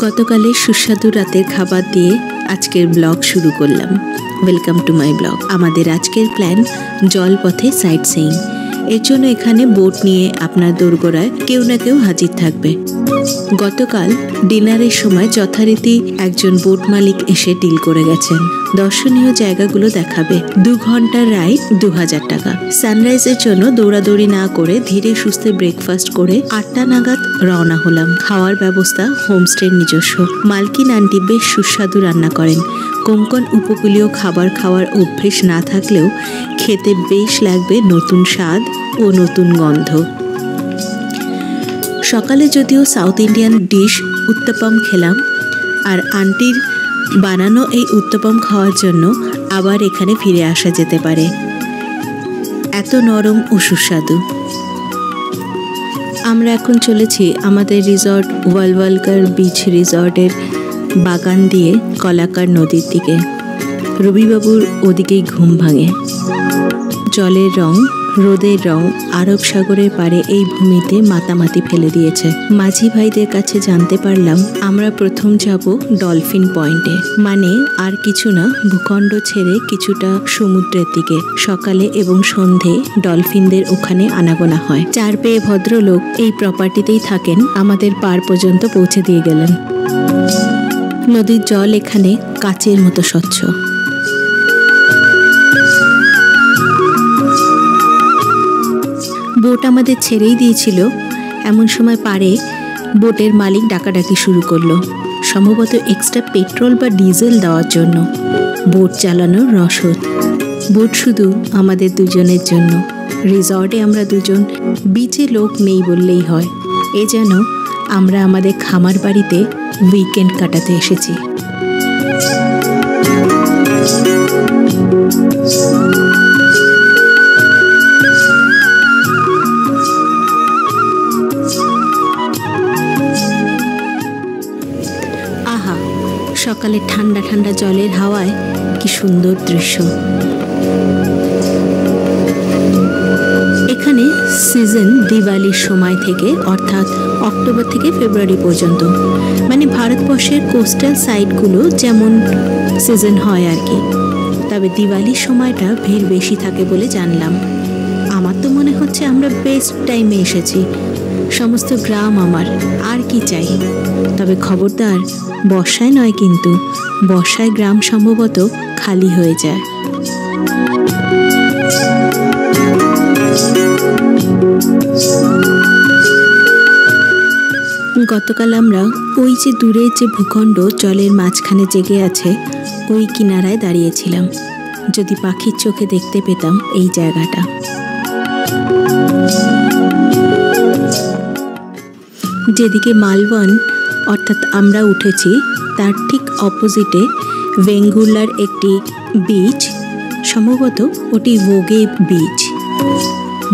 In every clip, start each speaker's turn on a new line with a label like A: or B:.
A: গতকালের সুস্বাদু রাতের খাবার দিয়ে আজকের ব্লগ শুরু করলাম। Welcome to my blog. আমাদের আজকের প্ল্যান জলপথে সাইট সিইং। এর জন্য এখানে বোট নিয়ে আপনার দোরগোড়ায় কেউ না কেউ হাজির থাকবে। গতকাল ডিনারের সময় যথারীতি একজন বোট মালিক এসে ডিল করে গেছেন। দর্শনীয় জায়গাগুলো দেখাবে। 2 ঘন্টার রাইড 2000 টাকা। সানরাইজের জন্য দৌড়াদৌড়ি না করে ধীরে সুস্থে ব্রেকফাস্ট করে 8টা নাগাদ রওনা হলাম। খাওয়ার ব্যবস্থা হোমস্টের নিজস্ব। মালকিন আন্টি বেশ সুস্বাদু রান্না করেন। কোঙ্কণ উপকূলীয় খাবার খাওয়ার অভ্যেস না থাকলেও খেতে বেশ লাগবে নতুন স্বাদ ও নতুন গন্ধ। সকালে যদিও সাউথ ইন্ডিয়ান ডিশ উত্তপম খেলাম, আর আন্টির বানানো এই উত্তপম খাওয়ার জন্য আবার এখানে ফিরে আসা যেতে পারে। এত নরম ও সুস্বাদু। আমরা এখন চলেছি আমাদের রিসর্ট ওয়ালওয়ালকার বিচ রিসর্টের বাগান দিয়ে কলাকার নদীর দিকে। রবিবাবুর ওদিকেই ঘুম ভাঙে। জলের রং, রোদের রং আরব সাগরের পাড়ে এই ভূমিতে মাতামাতি ফেলে দিয়েছে। মাঝি ভাইদের কাছে জানতে পারলাম আমরা প্রথম যাব ডলফিন পয়েন্টে, মানে আর কিছু না, ভূখণ্ড ছেড়ে কিছুটা সমুদ্রের দিকে। সকালে এবং সন্ধে ডলফিনদের ওখানে আনাগোনা হয়। 4 পেয়ে ভদ্রলোক এই প্রপার্টিতেই থাকেন, আমাদের পার পর্যন্ত পৌঁছে দিয়ে গেলেন। নদীর জল এখানে কাচের মতো স্বচ্ছ। বোট আমাদের ছেড়েই দিয়েছিল, এমন সময় পারে বোটের মালিক ডাকাডাকি শুরু করলো, সম্ভবত এক্সট্রা পেট্রোল বা ডিজেল দেওয়ার জন্য। বোট চালানোর রসদ। বোট শুধু আমাদের দুজনের জন্য। রিসর্টে আমরা দুজন, বিচে লোক নেই বললেই হয়। এ যেন আমরা আমাদের খামার বাড়িতে উইকেন্ড কাটাতে এসেছি। আহা, সকালে ঠান্ডা ঠান্ডা জলের হাওয়ায় কি সুন্দর দৃশ্য। এখানে সিজন দিওয়ালির সময় থেকে, অর্থাৎ অক্টোবর থেকে ফেব্রুয়ারি পর্যন্ত, মানে ভারতবর্ষের কোস্টাল সাইডগুলো যেমন সিজন হয় আর কি। তবে দিওয়ালির সময়টা ভিড় বেশি থাকে বলে জানলাম। আমার তো মনে হচ্ছে আমরা বেস্ট টাইমে এসেছি। সমস্ত গ্রাম আমার, আর কি চাই। তবে খবরদার, বর্ষায় নয় কিন্তু। বর্ষায় গ্রাম সম্ভবত খালি হয়ে যায়। গতকাল আমরা ওই যে দূরে যে ভূখণ্ড জলের মাঝখানে জেগে আছে, ওই কিনারায় দাঁড়িয়েছিলাম। যদি পাখির চোখে দেখতে পেতাম এই জায়গাটা। যেদিকে মালবন অর্থাৎ আমরা উঠেছি, তার ঠিক অপোজিটে ভেঙ্গুলার একটি বিচ, সম্ভবত ওটি ভোগে বিচ।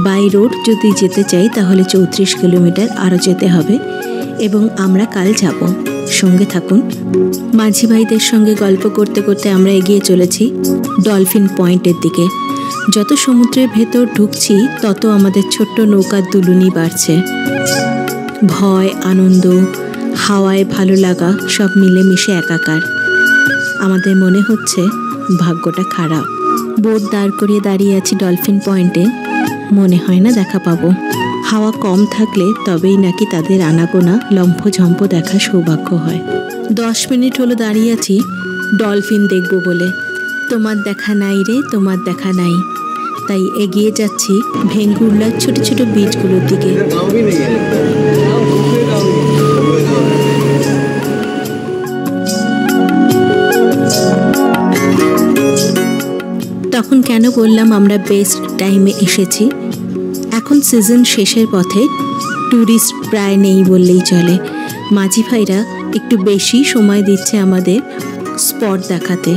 A: বাই রোড যদি যেতে চাই তাহলে 34 কিলোমিটার আরও যেতে হবে, এবং আমরা কাল যাব। সঙ্গে থাকুন। মাঝি ভাইদের সঙ্গে গল্প করতে করতে আমরা এগিয়ে চলেছি ডলফিন পয়েন্টের দিকে। যত সমুদ্রের ভেতর ঢুকছি তত আমাদের ছোট্ট নৌকার দুলুনি বাড়ছে। ভয়, আনন্দ, হাওয়ায় ভালো লাগা সব মিলেমিশে একাকার। আমাদের মনে হচ্ছে ভাগ্যটা খারাপ। বোট দাঁড় করিয়ে দাঁড়িয়ে আছি ডলফিন পয়েন্টে। মনে হয় না দেখা পাবো। হাওয়া কম থাকলে তবেই নাকি তাদের আনাগোনা লম্ফঝম্প দেখা সৌভাগ্য হয়। 10 মিনিট হলো দাঁড়িয়ে আছি ডলফিন দেখব বলে। তোমার দেখা নাই রে, তোমার দেখা নাই। তাই এগিয়ে যাচ্ছি ভেঙ্গুলার ছোট ছোট বিচগুলোর দিকে। তখন কেন বললাম আমরা বেস্ট টাইমে এসেছি? এখন সিজন শেষের পথে, ট্যুরিস্ট প্রায় নেই বললেই চলে। মাঝি ভাইরা একটু বেশি সময় দিচ্ছে আমাদের স্পট দেখাতে।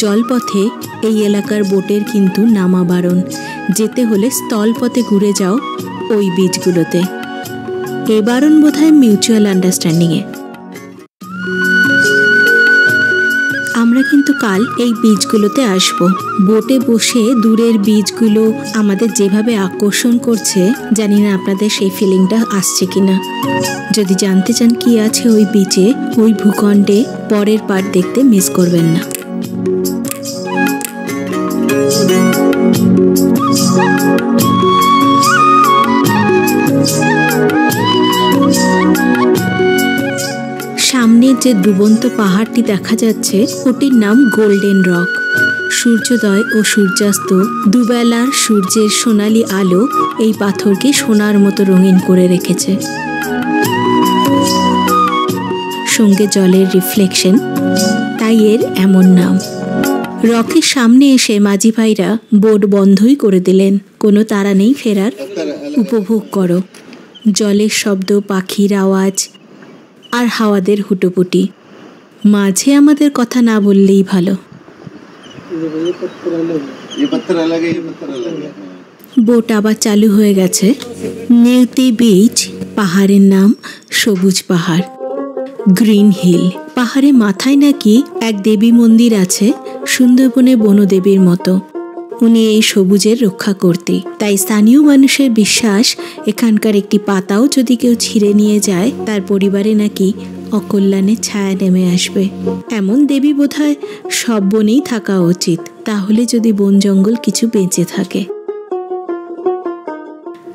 A: জলপথে এই এলাকার বোটের কিন্তু নামা বারণ। যেতে হলে স্থলপথে ঘুরে যাও ওই বিচগুলোতে। এ বারণ বোধহয় মিউচুয়াল আন্ডারস্ট্যান্ডিংয়ে। আমরা আমরা কিন্তু কাল এই বীজগুলোতে আসব। বোটে বসে দূরের বীজগুলো আমাদের যেভাবে আকর্ষণ করছে, জানি না আপনাদের সেই ফিলিংটা আসছে কিনা। যদি জানতে চান কি আছে ওই বীজে, ওই ভূখণ্ডে, পরের পার্ট দেখতে মিস করবেন না। সামনে যে ডুবন্ত পাহাড়টি দেখা যাচ্ছে, ওটির নাম গোল্ডেন রক। সূর্যোদয় ও সূর্যাস্ত, দুবেলার সূর্যের সোনালি আলো এই পাথরকে সোনার মতো রঙিন করে রেখেছে। সঙ্গে জলের রিফ্লেকশন, তাই এর এমন নাম। রকের সামনে এসে মাঝি ভাইরা বোট বন্ধই করে দিলেন। কোনো তাড়া নেই ফেরার, উপভোগ করো। জলের শব্দ, পাখির আওয়াজ আর হাওয়াদের হুটোপুটি। মাঝে আমাদের কথা না বললেই ভালো। বোট আবার চালু হয়ে গেছে। নিউতি বিচ, পাহাড়ের নাম সবুজ পাহাড়, গ্রিন হিল। পাহাড়ে মাথায় নাকি এক দেবী মন্দির আছে, সুন্দরবনে বনদেবীর মতো। উনি এই সবুজের রক্ষা করতে, তাই স্থানীয় মানুষের বিশ্বাস এখানকার একটি পাতাও যদি কেউ ছিঁড়ে নিয়ে যায়, তার পরিবারে নাকি অকল্যাণের ছায়া নেমে আসবে। এমন দেবী বোধহয় সব বনেই থাকা উচিত, তাহলে যদি বন জঙ্গল কিছু বেঁচে থাকে।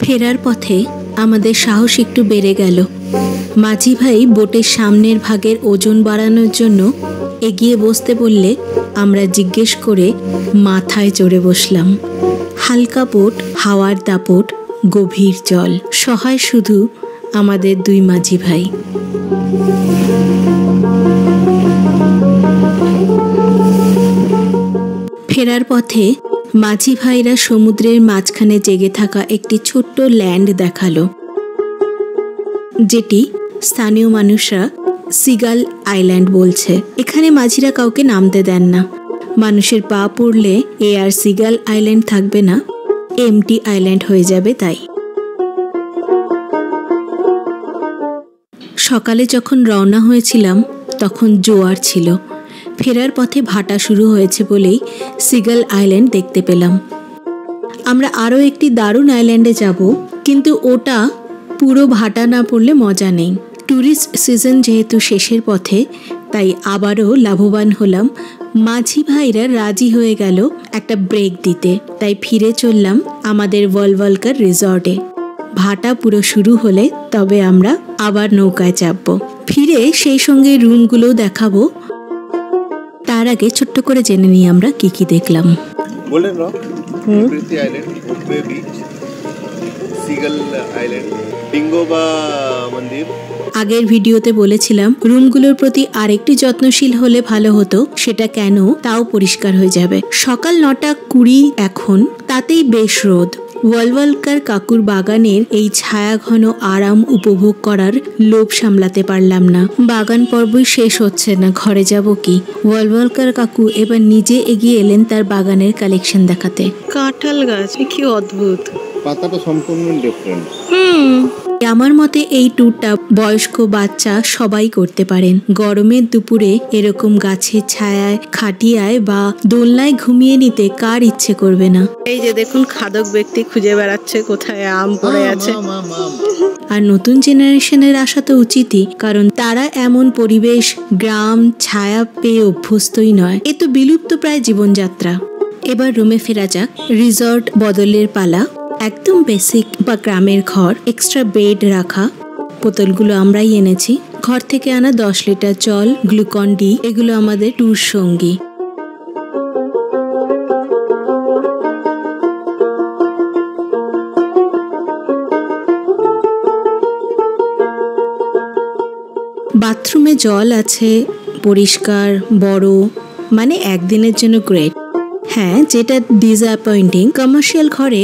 A: ফেরার পথে আমাদের সাহস একটু বেড়ে গেল। মাঝি ভাই বোটের সামনের ভাগের ওজন বাড়ানোর জন্য এগিয়ে বসতে বললে আমরা জিজ্ঞেস করে মাথায় চড়ে বসলাম। হালকা বোট, হাওয়ার দাপট, গভীর জল, সহায় শুধু আমাদের দুই মাঝি ভাই। ফেরার পথে মাঝি ভাইরা সমুদ্রের মাঝখানে জেগে থাকা একটি ছোট্ট ল্যান্ড দেখালো, যেটি স্থানীয় মানুষরা সিগাল আইল্যান্ড বলছে। এখানে মাঝিরা কাউকে নামতে দেন না। মানুষের পা পড়লে এ আর সিগাল আইল্যান্ড থাকবে না, এমটি আইল্যান্ড হয়ে যাবে। তাই সকালে যখন রওনা হয়েছিলাম তখন জোয়ার ছিল। ফেরার পথে ভাটা শুরু হয়েছে বলেই সিগাল আইল্যান্ড দেখতে পেলাম। আমরা আরও একটি দারুণ আইল্যান্ডে যাব, কিন্তু ওটা পুরো ভাটা না পড়লে মজা নেই। ট্যুরিস্ট সিজন যেহেতু শেষের পথে, তাই আবারও লাভবান হলাম। মাঝি ভাইরা রাজি হয়ে গেল একটা ব্রেক দিতে, তাই ফিরে চললাম আমাদের ওয়ালওয়ালকার রিসর্টে। ভাটা পুরো শুরু হলে তবে আমরা আবার নৌকায় চাপবো। ফিরে সেই সঙ্গে রুমগুলোও দেখাবো। তার আগে ছোট্ট করে জেনে নিই আমরা কি কি দেখলাম।
B: গোল্ডেন রক, প্রীতি আইল্যান্ড, উডবে বিচ, সিগাল আইল্যান্ড, ডিঙ্গোবা মন্দির। আগের
A: ভিডিওতে বলেছিলাম রুমগুলোর প্রতি আরেকটু যত্নশীল হলে ভালো হতো। সেটা কেন তাও পরিষ্কার হয়ে যাবে। সকাল 9:20 এখন, তাতেই বেশ রোদ। ওয়ালওয়ালকার কাকুর বাগানের এই ছায়া ঘন আরাম উপভোগ করার লোভ সামলাতে পারলাম না। বাগান পর্বই শেষ হচ্ছে না, ঘরে যাব কি। ওয়ালওয়ালকার কাকু এবার নিজে এগিয়ে এলেন তার বাগানের কালেকশন দেখাতে। কাঁঠাল গাছ, কি অদ্ভুত,
B: পাতাটা সম্পূর্ণ ডিফারেন্ট।
A: আমার মতে এই ট্যুরটা বয়স্ক বাচ্চা সবাই করতে পারেন। গরমের দুপুরে এরকম গাছের ছায়ায়, খাটিয়ায় বা দোলনায় ঘুমিয়ে নিতে কার ইচ্ছে করবে না। এই যে দেখুন, খাদক ব্যক্তি খুঁজে বেড়াচ্ছে কোথায় আম পড়ে আছে। আর নতুন জেনারেশনের আসা তো উচিতই, কারণ তারা এমন পরিবেশ, গ্রাম, ছায়া পেয়ে অভ্যস্তই নয়। এ তো বিলুপ্ত প্রায় জীবনযাত্রা। এবার রুমে ফেরা যাক। রিসর্ট বদলের পালা। একদম বেসিক বা গ্রামের ঘর, এক্সট্রা বেড রাখা। বোতলগুলো আমরাই এনেছি। ঘর থেকে আনা 10 লিটার জল, গ্লুকন ডি, এগুলো আমাদের ট্যুর সঙ্গী। বাথরুমে জল আছে, পরিষ্কার, বড়, মানে একদিনের জন্য গ্রেট। হ্যাঁ, যেটা ডিসঅ্যাপয়েন্টিং, কমার্শিয়াল ঘরে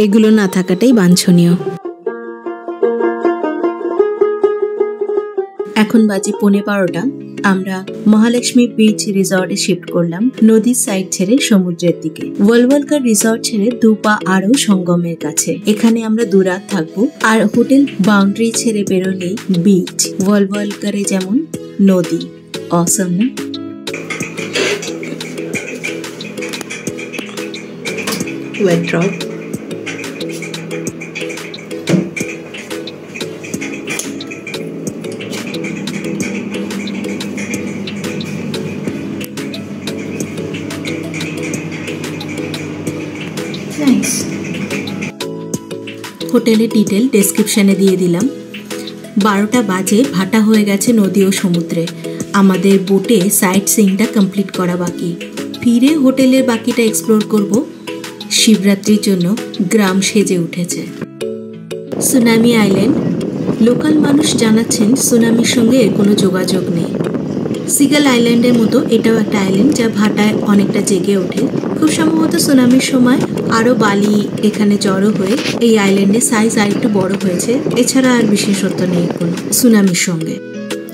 A: এগুলো না থাকাটাই বাঞ্ছনীয়। এখন বাজে 12:15। আমরা মহালক্ষ্মী বিচ রিসর্টে শিফট করলাম, নদীর সাইড ছেড়ে সমুদ্রের দিকে। ওয়ালওয়ালকার রিসর্ট ছেড়ে 2 পা আরো সঙ্গমের কাছে। এখানে আমরা 2 রাত থাকবো। আর হোটেল বাউন্ডারি ছেড়ে বেরোলেই বিচ। ওয়ালওয়ালকারে যেমন নদী, অসম না? Wait drop. হোটেলের ডিটেল ডেসক্রিপশানে দিয়ে দিলাম। 12টা বাজে, ভাটা হয়ে গেছে নদী ও সমুদ্রে। আমাদের বোটে সাইট সিইংটা কমপ্লিট করা বাকি। ফিরে হোটেলের বাকিটা এক্সপ্লোর করব। শিবরাত্রির জন্য গ্রাম সেজে উঠেছে। Tsunami island. লোকাল মানুষ জানাচ্ছেন সুনামির সঙ্গে এর কোনো যোগাযোগ নেই। সিগাল আইল্যান্ডের মতো এটাও একটা আইল্যান্ড যা ভাটায় অনেকটা জেগে ওঠে। খুব সম্ভবত সুনামির সময় আরও বালি এখানে জড়ো হয়ে এই আইল্যান্ডের সাইজ আর একটু বড় হয়েছে। এছাড়া আর বিশেষত্ব নেই কোনো সুনামির সঙ্গে।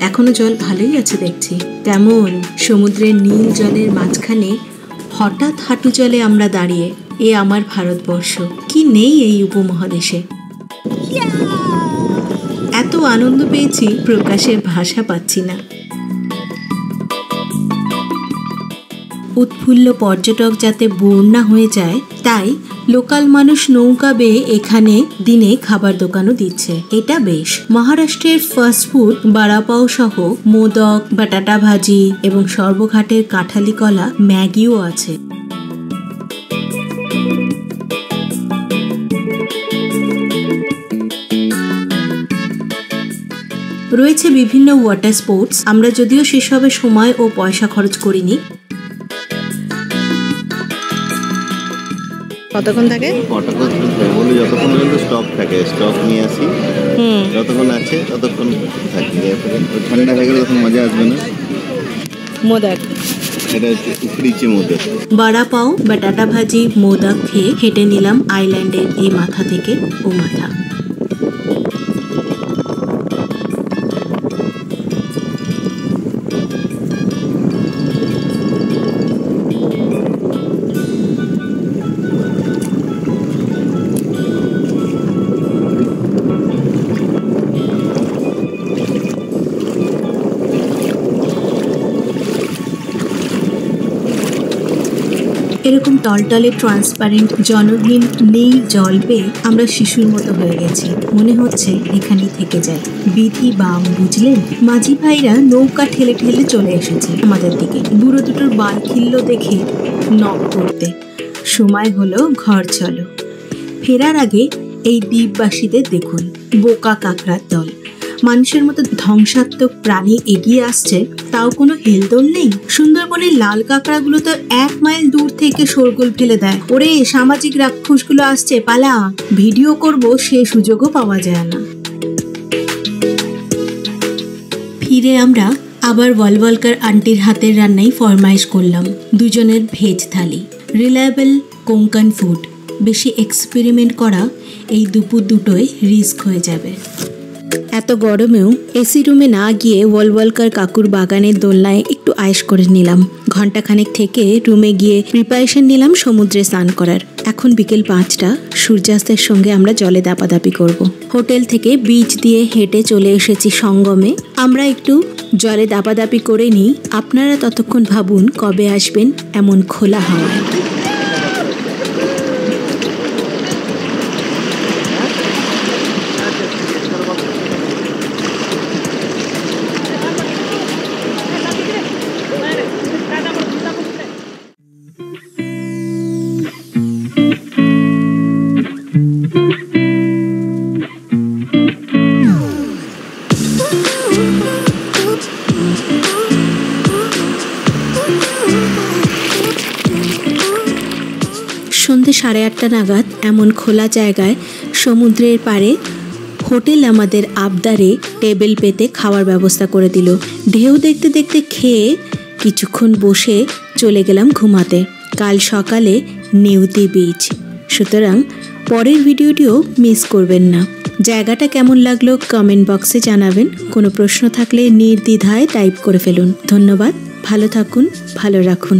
A: এখনো জল ভালোই আছে দেখছি। তেমন সমুদ্রের নীল জলের মাঝখানে হঠাৎ হাঁটু জলে আমরা দাঁড়িয়ে। এ আমার ভারতবর্ষ, কি নেই এই উপমহাদেশে। এত আনন্দ পেয়েছি, প্রকাশের ভাষা পাচ্ছি না। উৎফুল্ল পর্যটক যাতে বোর না হয়ে যায়, তাই লোকাল মানুষ নৌকা বেয়ে এখানে দিনে খাবার দোকানও দিচ্ছে। এটা বেশ। মহারাষ্ট্রের ফাস্টফুড বাড়াপাও সহ মোদক, বাটাটা ভাজি এবং সর্বঘাটের কাঁঠালি কলা, ম্যাগিও আছে। রয়েছে বিভিন্ন ওয়াটার স্পোর্টস। আমরা যদিও সেসবে সময় ও পয়সা খরচ করিনি। কতক্ষণ থাকে?
B: যতক্ষণ পর্যন্ত স্টক থাকে, স্টক নিয়ে আসি। যতক্ষণ আছে ততক্ষণ থাকি। ঠান্ডা হয়ে গেলে তখন মজা আসবে না।
A: মোদক,
B: এটা উখড়িচে মোদক।
A: বড়া পাও, বাটাটা ভাজি, মোদক খেয়ে হেঁটে নিলাম আইল্যান্ডের এই মাথা থেকে ও মাথা। এরকম টলটলে ট্রান্সপারেন্ট জনহীন নীল জল পেয়ে আমরা শিশুর মতো হয়ে গেছি। মনে হচ্ছে এখানেই থেকে যায়। বিধি বাম, বুঝলেন? মাঝি ভাইরা নৌকা ঠেলে ঠেলে চলে এসেছে আমাদের দিকে। বুড়ো দুটোর বাল খিল্ল দেখে নক করতে। সময় হলো ঘর চলো। ফেরার আগে এই দ্বীপবাসীদের দেখুন, বোকা কাকড়ার দল। মানুষের মতো ধ্বংসাত্মক প্রাণী এগিয়ে আসছে, তাও কোনো হেলদোল নেই। সুন্দরবনের লাল কাঁকড়াগুলো তো 1 মাইল দূর থেকে শোরগোল ফেলে দেয়। ওরে সামাজিক রাক্ষসগুলো আসছে, পালা। ভিডিও করব, সে সুযোগও পাওয়া যায় না। ফিরে আমরা আবার ওয়ালওয়ালকার আন্টির হাতের রান্নাই ফরমাইশ করলাম। দুজনের ভেজ থালি, রিলায়েবল কোঙ্কন ফুড। বেশি এক্সপেরিমেন্ট করা এই দুপুর দুটোয় রিস্ক হয়ে যাবে। এত গরমেও এসি রুমে না গিয়ে ওয়ালওয়ালকার কাকুর বাগানের দোলনায় একটু আয়েশ করে নিলাম। ঘন্টাখানেক থেকে রুমে গিয়ে প্রিপারেশন নিলাম সমুদ্রে স্নান করার। এখন বিকেল 5টা। সূর্যাস্তের সঙ্গে আমরা জলে দাপাদাপি করব। হোটেল থেকে বিচ দিয়ে হেঁটে চলে এসেছি সঙ্গমে। আমরা একটু জলে দাপাদাপি করে নিই। আপনারা ততক্ষণ ভাবুন কবে আসবেন এমন খোলা হাওয়ায়। সন্ধ্যে 8:30 নাগাদ এমন খোলা জায়গায় সমুদ্রের পাড়ে হোটেল আমাদের আবদারে টেবিল পেতে খাওয়ার ব্যবস্থা করে দিল। ঢেউ দেখতে দেখতে খেয়ে কিছুক্ষণ বসে চলে গেলাম ঘুমাতে। কাল সকালে নিউতি বিচ। সুতরাং পরের ভিডিওটিও মিস করবেন না। জায়গাটা কেমন লাগলো কমেন্ট বক্সে জানাবেন। কোনো প্রশ্ন থাকলে নির্দ্বিধায় টাইপ করে ফেলুন। ধন্যবাদ। ভালো থাকুন, ভালো রাখুন।